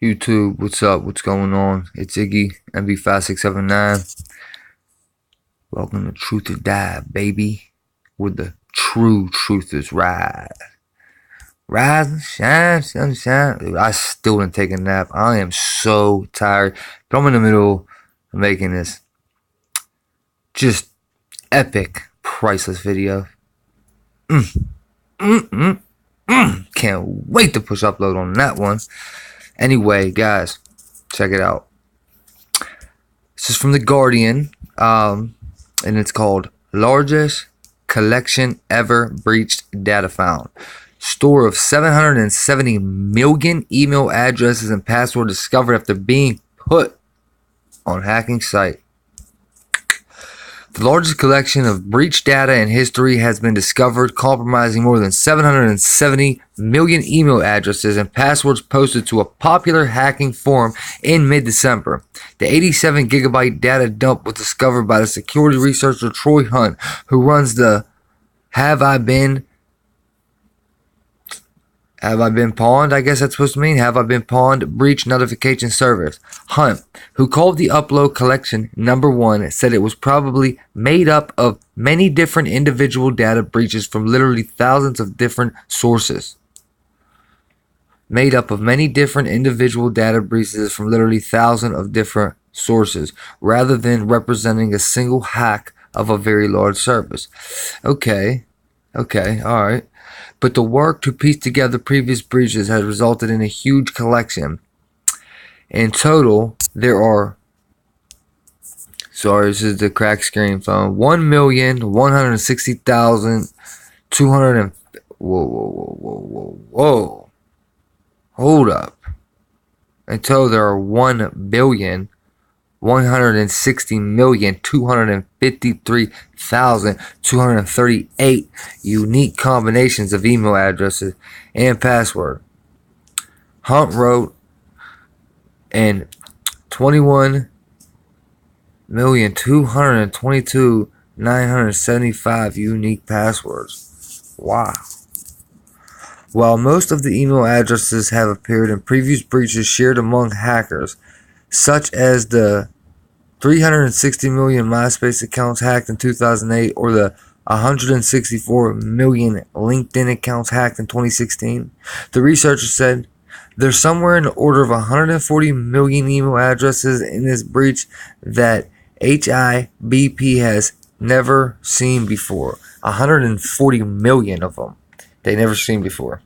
YouTube, what's up? What's going on? It's Iggy, MB5679. Welcome to Truth or Die, baby. Where the true truthers ride. Rise and shine, sunshine. Dude, I still didn't take a nap. I am so tired. But I'm in the middle of making this just epic, priceless video. Can't wait to push upload on that one. Anyway, guys, check it out. This is from The Guardian, and it's called Largest Collection Ever Breached Data Found. Store of 770 million email addresses and passwords discovered after being put on hacking site. The largest collection of breached data in history has been discovered, compromising more than 770 million email addresses and passwords posted to a popular hacking forum in mid-December. The 87 gigabyte data dump was discovered by the security researcher Troy Hunt, who runs the Have I Been Pawned? I guess that's supposed to mean Have I Been Pawned breach notification service. Hunt, who called the upload collection number one, said it was probably made up of many different individual data breaches from literally thousands of different sources. Made up of many different individual data breaches from literally thousands of different sources, rather than representing a single hack of a very large service. Okay, alright. But the work to piece together previous breaches has resulted in a huge collection. In total, there are, sorry, this is the crack screen phone, 1,160,200, whoa, hold up. Until there are 1,160,253,238 unique combinations of email addresses and password. Hunt wrote, and 21,222,975 unique passwords. Wow. While most of the email addresses have appeared in previous breaches shared among hackers, such as the 360 million MySpace accounts hacked in 2008 or the 164 million LinkedIn accounts hacked in 2016, the researchers said there's somewhere in the order of 140 million email addresses in this breach that HIBP has never seen before. 140 million of them they never seen before.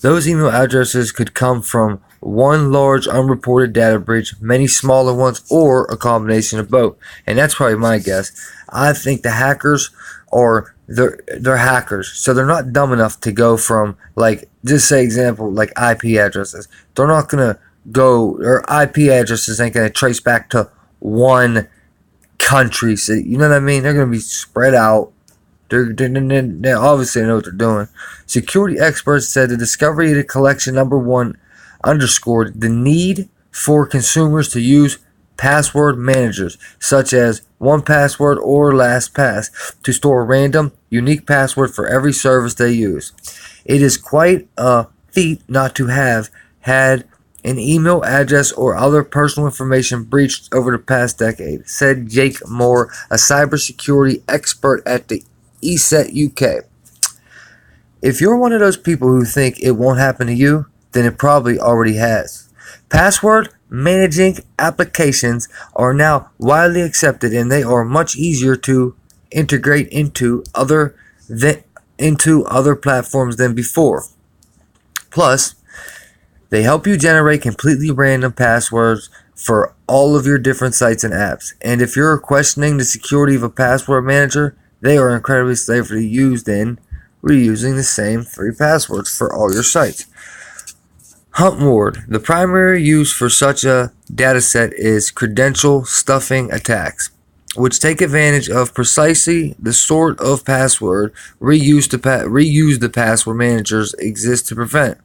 Those email addresses could come from one large unreported data breach, many smaller ones, or a combination of both. And that's probably my guess. I think the hackers are they're hackers, so they're not dumb enough to go from, like, just say example, like IP addresses. They're not gonna go, or IP addresses ain't gonna trace back to one country. So you know what I mean? They're gonna be spread out. They obviously know what they're doing. Security experts said the discovery of the collection number one underscored the need for consumers to use password managers such as 1Password or LastPass to store a random, unique password for every service they use. It is quite a feat not to have had an email address or other personal information breached over the past decade, said Jake Moore, a cybersecurity expert at the ESET UK. If you're one of those people who think it won't happen to you, then it probably already has. Password managing applications are now widely accepted, and they are much easier to integrate into other platforms than before. Plus, they help you generate completely random passwords for all of your different sites and apps. And if you're questioning the security of a password manager, they are incredibly safe to use than reusing the same 3 passwords for all your sites. Hunt Ward. The primary use for such a dataset is credential stuffing attacks, which take advantage of precisely the sort of password reuse the password managers exist to prevent.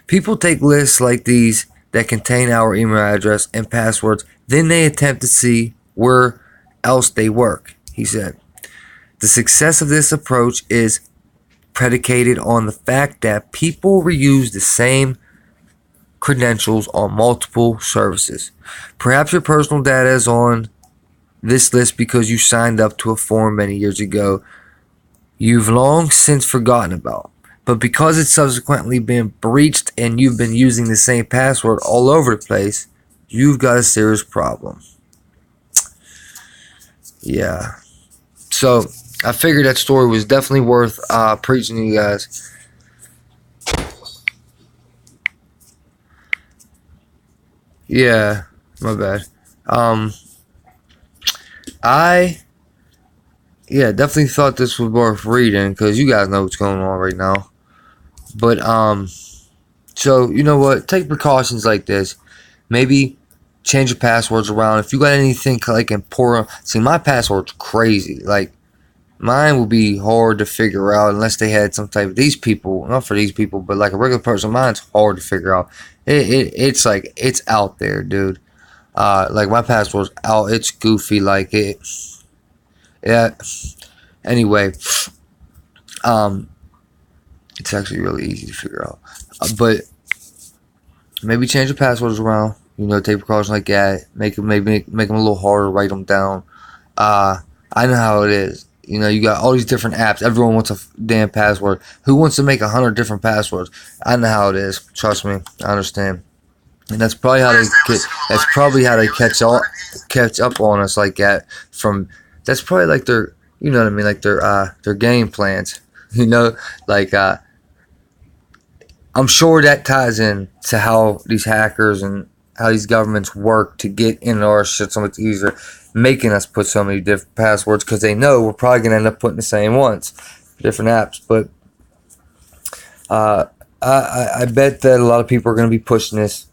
People take lists like these that contain our email address and passwords, then they attempt to see where else they work, he said. The success of this approach is predicated on the fact that people reuse the same credentials on multiple services. Perhaps your personal data is on this list because you signed up to a form many years ago you've long since forgotten about. But because it's subsequently been breached and you've been using the same password all over the place, you've got a serious problem. Yeah. So I figured that story was definitely worth preaching to you guys. Yeah, my bad. I definitely thought this was worth reading because you guys know what's going on right now. But so you know what? Take precautions like this. Maybe change your passwords around. If you got anything like important, see my password's crazy. Like mine will be hard to figure out unless they had some type of these people. Not for these people, but like a regular person, mine's hard to figure out. It's like it's out there, dude. Like my password's out. It's goofy. Like it. Yeah. Anyway, it's actually really easy to figure out. But maybe change the passwords around. You know, take precautions like that. Make them a little harder. Write them down. I know how it is. You know, you got all these different apps. Everyone wants a damn password. Who wants to make 100 different passwords? I know how it is. Trust me, I understand. And that's probably how they get. That's probably how they catch up on us like that. That's probably like their, you know what I mean, like their game plans. You know, like I'm sure that ties in to how these hackers and how these governments work to get into our shit so much easier, making us put so many different passwords because they know we're probably gonna end up putting the same ones, different apps. But I bet that a lot of people are gonna be pushing this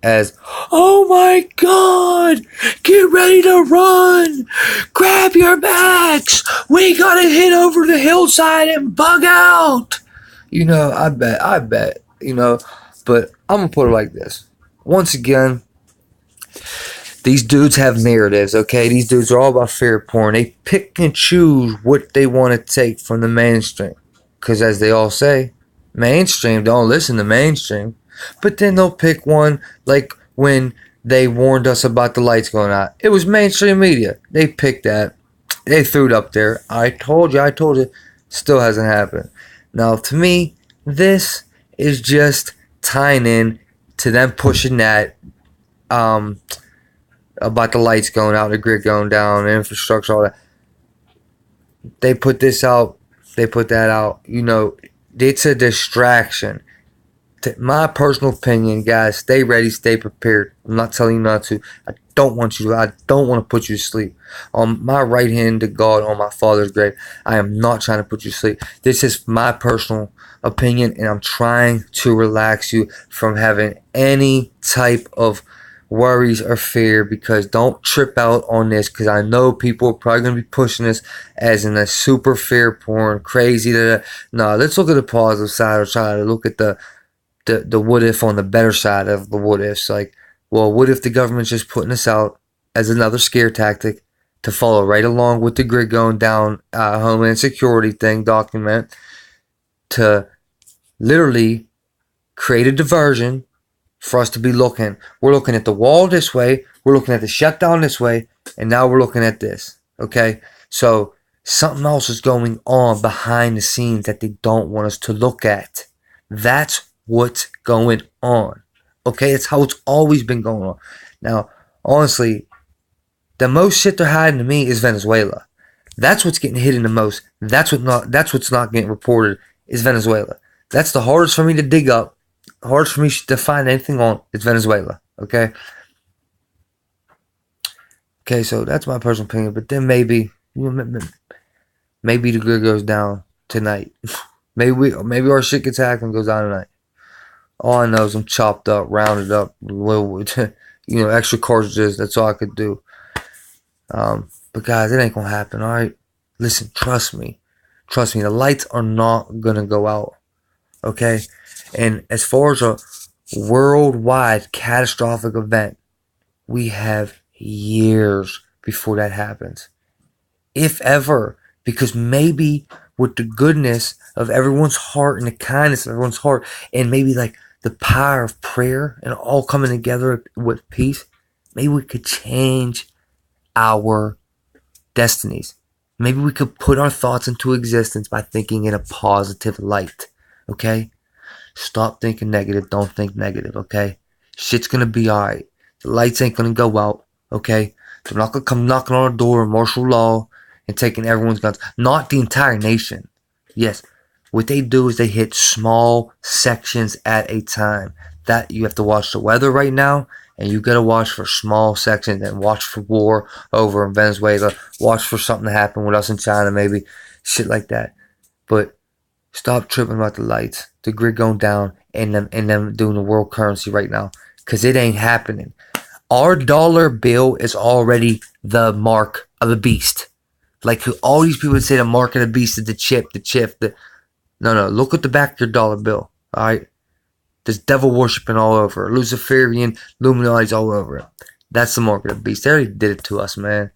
as, oh my god, get ready to run, grab your bags, we gotta hit over the hillside and bug out. You know, I bet, you know, but I'm gonna put it like this. Once again, these dudes have narratives, okay? These dudes are all about fear porn. They pick and choose what they want to take from the mainstream. Because as they all say, mainstream don't listen to mainstream. But then they'll pick one, like when they warned us about the lights going out. It was mainstream media. They picked that. They threw it up there. I told you. Still hasn't happened. Now, to me, this is just tying in to them pushing that about the lights going out, the grid going down, the infrastructure, all that. They put this out. They put that out. You know, it's a distraction. My personal opinion, guys, stay ready, stay prepared. I'm not telling you not to. I don't want to put you to sleep. On my right hand to God, on my Father's grave, I am not trying to put you to sleep. This is my personal opinion, and I'm trying to relax you from having any type of worries or fear, because don't trip out on this, because I know people are probably going to be pushing this as in a super fear porn, crazy. No, let's look at the positive side, or try to look at the what if on the better side of the what ifs. Like, well, what if the government's just putting this out as another scare tactic to follow right along with the grid going down, Homeland Security thing document, to literally create a diversion for us to be looking. We're looking at the wall this way, we're looking at the shutdown this way, and now we're looking at this. Okay? So something else is going on behind the scenes that they don't want us to look at. That's what's going on. Okay, it's how it's always been going on. Now, honestly, the most shit they're hiding to me is Venezuela. That's what's getting hidden the most. That's what's not getting reported is Venezuela. That's the hardest for me to dig up. Hardest for me to find anything on is Venezuela. Okay. Okay, so that's my personal opinion. But then maybe the grid goes down tonight. maybe our shit gets hacked and goes down tonight. All I know is I'm chopped up, rounded up, extra cartridges. That's all I could do. But guys, it ain't gonna happen. All right, listen, trust me. The lights are not gonna go out. Okay, and as far as a worldwide catastrophic event, we have years before that happens, if ever, because maybe with the goodness of everyone's heart and the kindness of everyone's heart, and maybe like the power of prayer and all coming together with peace, maybe we could change our destinies. Maybe we could put our thoughts into existence by thinking in a positive light. Okay? Stop thinking negative. Don't think negative. Okay? Shit's gonna be alright. The lights ain't gonna go out. Okay? They're not gonna come knocking on our door and martial law and taking everyone's guns. Not the entire nation. Yes. What they do is they hit small sections at a time. That you have to watch the weather right now, and you gotta watch for small sections and watch for war over in Venezuela. Watch for something to happen with us in China, maybe shit like that. But stop tripping about the lights, the grid going down, and them doing the world currency right now, cause it ain't happening. Our dollar bill is already the mark of the beast. Like all these people say, the mark of the beast is the chip. No, look at the back of your dollar bill. Alright? There's devil worshipping all over it. Luciferian, Illuminati's all over it. That's the mark of the beast. They already did it to us, man.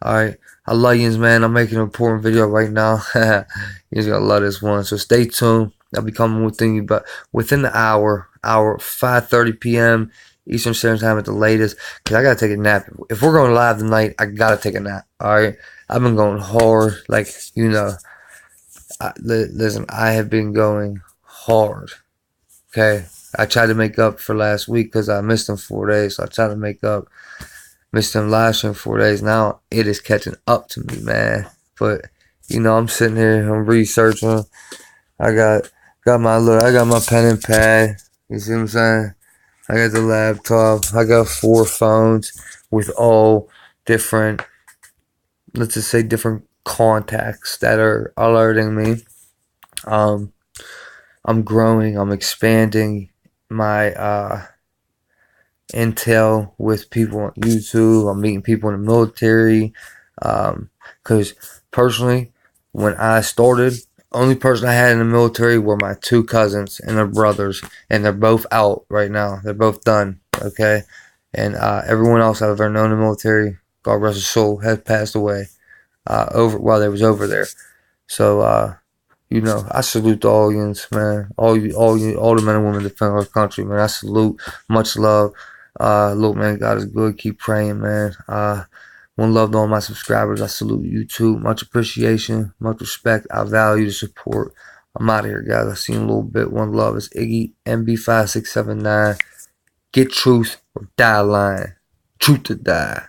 Alright? I love yous, man. I'm making an important video right now. You're gonna love this one. So stay tuned. I'll be coming within you, but within the hour 5:30 p.m. Eastern Standard Time at the latest. Cause I gotta take a nap. If we're going live tonight, I gotta take a nap. Alright? I've been going hard. Like, you know. Listen, I have been going hard. Okay, I tried to make up for last week because I missed them 4 days. So I tried to make up. Missed them last year 4 days. Now it is catching up to me, man. But you know, I'm sitting here, I'm researching. I got my pen and pad. You see what I'm saying? I got the laptop. I got 4 phones with all different, let's just say, different contacts that are alerting me. I'm growing, I'm expanding my intel with people on YouTube. I'm meeting people in the military. Because personally, when I started, only person I had in the military were my 2 cousins and their brothers, and they're both out right now. They're both done. Okay, and everyone else I've ever known in the military, God rest his soul, has passed away. While they was over there. So, you know, I salute the audience, man. All the men and women defend our country, man. I salute. Much love. Look, man, God is good. Keep praying, man. One love to all my subscribers. I salute you too. Much appreciation, much respect. I value the support. I'm out of here, guys. I'll see you in a little bit. One love. It's Iggy MB5679. Get truth or die lying. Truth to die.